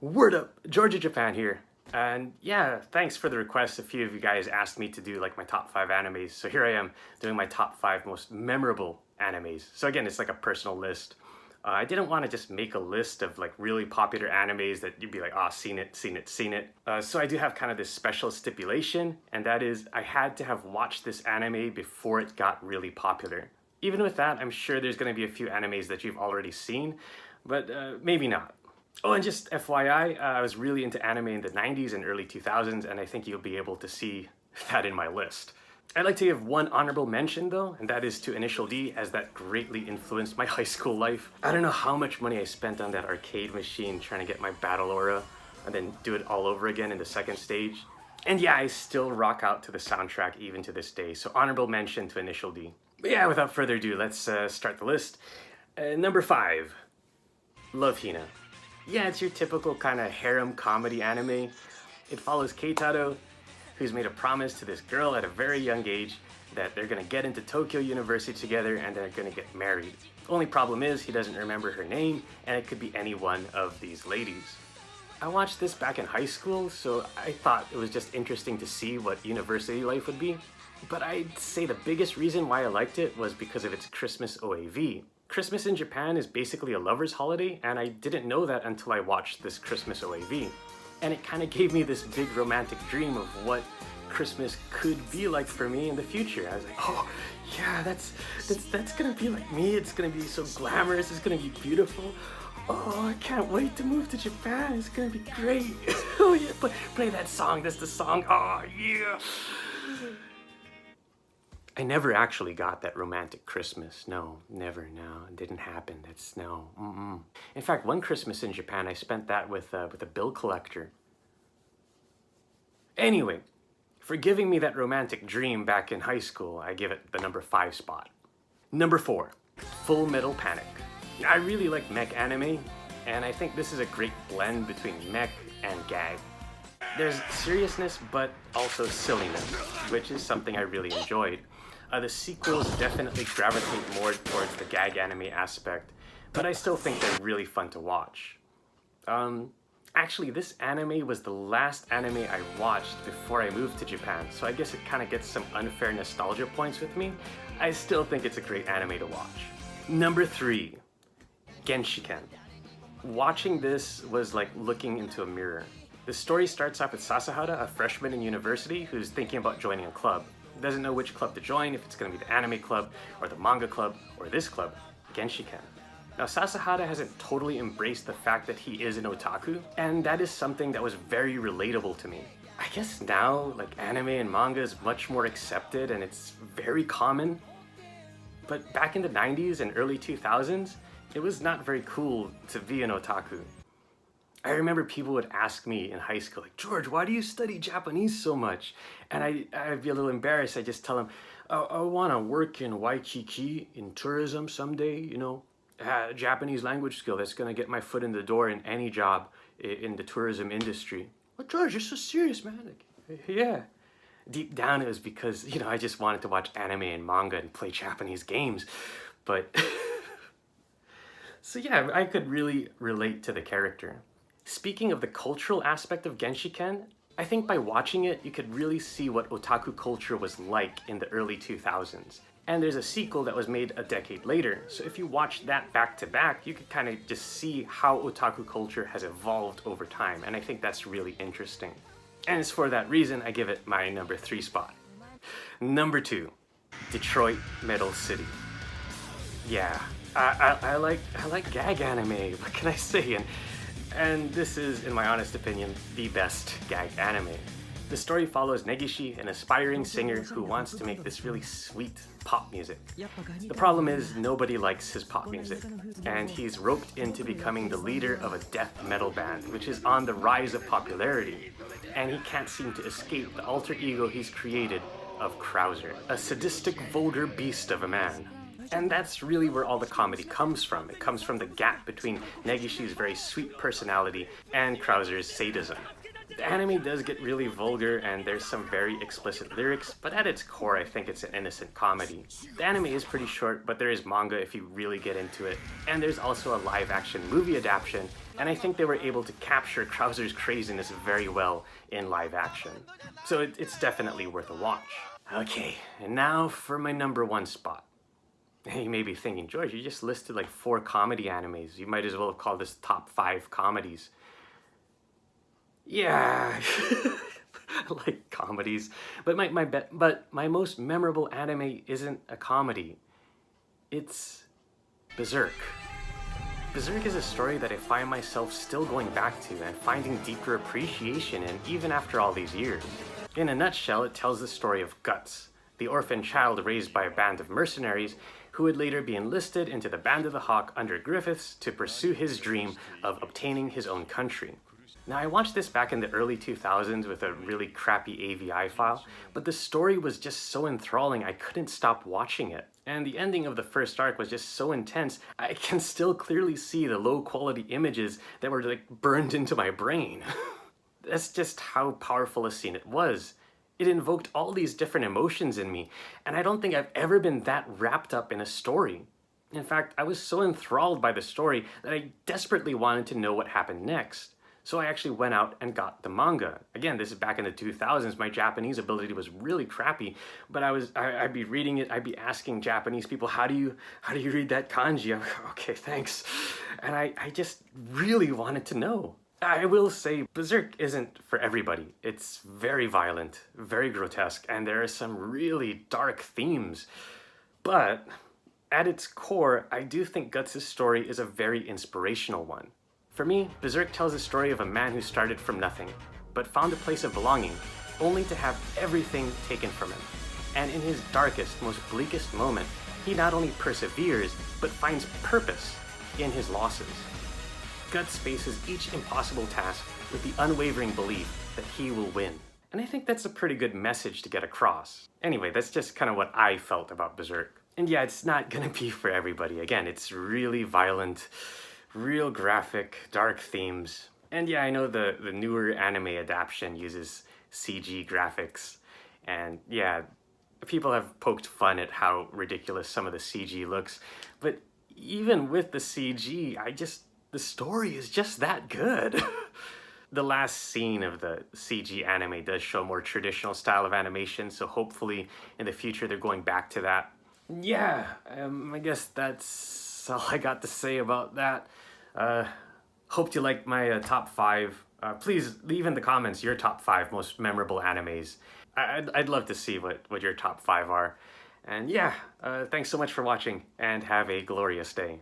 Word up, Georgia Japan here. And yeah, thanks for the request. A few of you guys asked me to do like my top 5 animes. So here I am doing my top 5 most memorable animes. So again, it's like a personal list. I didn't want to just make a list of like really popular animes that you'd be like, oh, seen it, seen it, seen it. So I do have kind of this special stipulation, and that is I had to have watched this anime before it got really popular. Even with that, I'm sure there's going to be a few animes that you've already seen, but maybe not. Oh, and just FYI, I was really into anime in the 90s and early 2000s, and I think you'll be able to see that in my list. I'd like to give one honorable mention though, and that is to Initial D, as that greatly influenced my high school life. I don't know how much money I spent on that arcade machine trying to get my battle aura, and then do it all over again in the second stage. And yeah, I still rock out to the soundtrack even to this day, so honorable mention to Initial D. But yeah, without further ado, let's start the list. Number 5, Love Hina. Yeah, it's your typical kind of harem comedy anime. It follows Keitaro, who's made a promise to this girl at a very young age that they're gonna get into Tokyo University together and they're gonna get married. Only problem is he doesn't remember her name, and it could be any one of these ladies. I watched this back in high school, so I thought it was just interesting to see what university life would be. But I'd say the biggest reason why I liked it was because of its Christmas OAV. Christmas in Japan is basically a lover's holiday, and I didn't know that until I watched this Christmas OAV. And it kind of gave me this big romantic dream of what Christmas could be like for me in the future. I was like, oh yeah, that's gonna be like me. It's gonna be so glamorous. It's gonna be beautiful. Oh, I can't wait to move to Japan. It's gonna be great. Oh yeah, play that song. That's the song. Oh yeah. I never actually got that romantic Christmas. No, never, no, it didn't happen. That's no, In fact, one Christmas in Japan, I spent that with a bill collector. Anyway, for giving me that romantic dream back in high school, I give it the number 5 spot. Number 4, Full Metal Panic. I really like mech anime, and I think this is a great blend between mech and gag. There's seriousness, but also silliness, which is something I really enjoyed. The sequels definitely gravitate more towards the gag anime aspect, but I still think they're really fun to watch. Actually, this anime was the last anime I watched before I moved to Japan, so I guess it kind of gets some unfair nostalgia points with me. I still think it's a great anime to watch. Number 3, Genshiken. Watching this was like looking into a mirror. The story starts off with Sasahara, a freshman in university who's thinking about joining a club. Doesn't know which club to join, if it's going to be the anime club, or the manga club, or this club, Genshiken. Now, Sasahara hasn't totally embraced the fact that he is an otaku, and that is something that was very relatable to me. I guess now, like, anime and manga is much more accepted, and it's very common. But back in the 90s and early 2000s, it was not very cool to be an otaku. I remember people would ask me in high school, like, George, why do you study Japanese so much? And I'd be a little embarrassed. I'd just tell them, I want to work in Waikiki in tourism someday, you know, Japanese language skill. That's going to get my foot in the door in any job in the tourism industry. Well, George, you're so serious, man. Like, yeah. Deep down, it was because, you know, I just wanted to watch anime and manga and play Japanese games. But, so yeah, I could really relate to the character. Speaking of the cultural aspect of Genshiken, I think by watching it, you could really see what otaku culture was like in the early 2000s. And there's a sequel that was made a decade later, so if you watch that back to back, you could kind of just see how otaku culture has evolved over time, and I think that's really interesting. And it's for that reason I give it my number 3 spot. Number 2, Detroit Metal City. Yeah, I like gag anime, what can I say? And this is, in my honest opinion, the best gag anime. The story follows Negishi, an aspiring singer who wants to make this really sweet pop music. The problem is nobody likes his pop music, and he's roped into becoming the leader of a death metal band, which is on the rise of popularity, and he can't seem to escape the alter ego he's created of Krauser, a sadistic, vulgar beast of a man. And that's really where all the comedy comes from. It comes from the gap between Negishi's very sweet personality and Krauser's sadism. The anime does get really vulgar and there's some very explicit lyrics, but at its core I think it's an innocent comedy. The anime is pretty short, but there is manga if you really get into it, and there's also a live-action movie adaptation, and I think they were able to capture Krauser's craziness very well in live action. So it's definitely worth a watch. Okay, and now for my number 1 spot. You may be thinking, George, you just listed like 4 comedy animes. You might as well have called this top 5 comedies. Yeah, I like comedies, but my most memorable anime isn't a comedy. It's Berserk. Berserk is a story that I find myself still going back to and finding deeper appreciation in even after all these years. In a nutshell, it tells the story of Guts, the orphan child raised by a band of mercenaries who would later be enlisted into the Band of the Hawk under Griffiths to pursue his dream of obtaining his own country. Now, I watched this back in the early 2000s with a really crappy AVI file, but the story was just so enthralling I couldn't stop watching it. And the ending of the first arc was just so intense, I can still clearly see the low-quality images that were like burned into my brain. That's just how powerful a scene it was. It invoked all these different emotions in me, and I don't think I've ever been that wrapped up in a story. In fact, I was so enthralled by the story that I desperately wanted to know what happened next. So I actually went out and got the manga. Again, this is back in the 2000s. My Japanese ability was really crappy, but I'd be reading it. I'd be asking Japanese people, how do you read that kanji? I'm like, okay, thanks. And I just really wanted to know. I will say Berserk isn't for everybody. It's very violent, very grotesque, and there are some really dark themes. But at its core, I do think Guts' story is a very inspirational one. For me, Berserk tells the story of a man who started from nothing, but found a place of belonging, only to have everything taken from him. And in his darkest, most bleakest moment, he not only perseveres, but finds purpose in his losses. Guts faces each impossible task with the unwavering belief that he will win. And I think that's a pretty good message to get across. Anyway, that's just kind of what I felt about Berserk. And yeah, it's not gonna be for everybody. Again, it's really violent, real graphic, dark themes. And yeah, I know the newer anime adaptation uses CG graphics. And yeah, people have poked fun at how ridiculous some of the CG looks. But even with the CG, the story is just that good. The last scene of the CG anime does show more traditional style of animation, so hopefully in the future they're going back to that. Yeah, I guess that's all I got to say about that. Hope you liked my top 5. Please leave in the comments your top 5 most memorable animes. I'd love to see what your top 5 are. And yeah, thanks so much for watching, and have a glorious day.